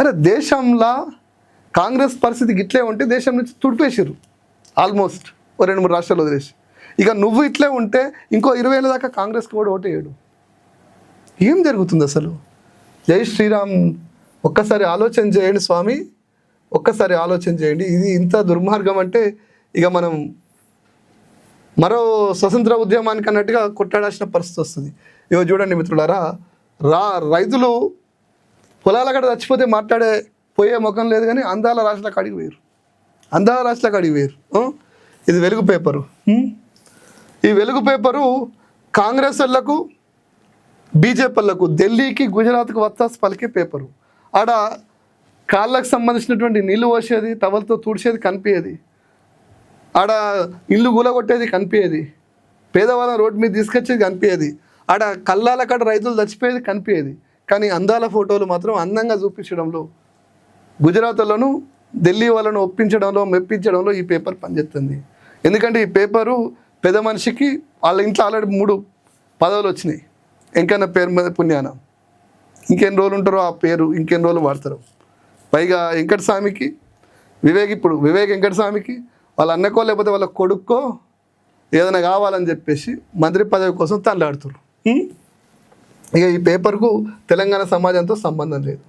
అరే దేశంలో కాంగ్రెస్ పరిస్థితి ఇట్లే ఉంటే దేశం నుంచి తుడిపేసారు ఆల్మోస్ట్ ఓ 2-3 రాష్ట్రాలు వదిలేసి. ఇక నువ్వు ఇట్లే ఉంటే ఇంకో 20 దాకా కాంగ్రెస్కి కూడా ఓటేయడు. ఏం జరుగుతుంది అసలు? జై శ్రీరామ్. ఒక్కసారి ఆలోచన చేయండి స్వామి, ఒక్కసారి ఆలోచన చేయండి. ఇది ఇంత దుర్మార్గం అంటే ఇక మనం మరో స్వతంత్ర ఉద్యమానికి అన్నట్టుగా కొట్టాడాల్సిన పరిస్థితి వస్తుంది. ఇగో చూడండి మిత్రులారా, రైతులు పొలాల కాడ చచ్చిపోతే పోయే ముఖం లేదు, కానీ అందాల రాష్ట్రాలకు అడిగి వేరు, అందాల రాష్ట్రాలకు అడిగి వేరు. ఇది వెలుగు పేపరు. ఈ వెలుగు పేపరు కాంగ్రెస్ వాళ్ళకు బీజేపీ వాళ్ళకు ఢిల్లీకి గుజరాత్కు వత్తాసు పలికే పేపరు. ఆడ కాళ్ళకు సంబంధించినటువంటి నీళ్ళు పోసేది, టవల్తో తుడిచేది కనిపించేది, ఆడ ఇల్లు కూలగొట్టేది కనిపించేది, పేదవాళ్ళని రోడ్డు మీద తీసుకొచ్చేది కనిపించేది, ఆడ కళ్ళాల కాడ రైతులు చచ్చిపోయేది కనిపించేది. కానీ అందాల ఫోటోలు మాత్రం అందంగా చూపించడంలో, గుజరాత్లోను ఢిల్లీ వాళ్ళను ఒప్పించడంలో మెప్పించడంలో ఈ పేపర్ పనిచేస్తుంది. ఎందుకంటే ఈ పేపరు పెద్ద మనిషికి వాళ్ళ ఇంట్లో ఆల్రెడీ 3 పదవులు వచ్చినాయి. ఇంకన్నా పేరు మీద పుణ్యాన ఇంకెన్ని రోజులు ఉంటారో ఆ పేరు ఇంకెన్ని రోజులు వాడతారు. పైగా వెంకటస్వామికి ఇప్పుడు వివేక్ వెంకటస్వామికి వాళ్ళ అన్నకో లేకపోతే వాళ్ళ కొడుక్కో ఏదైనా కావాలని చెప్పేసి మంత్రి పదవి కోసం తనలాడుతారు. ఇక ఈ పేపర్కు తెలంగాణ సమాజంతో సంబంధం లేదు.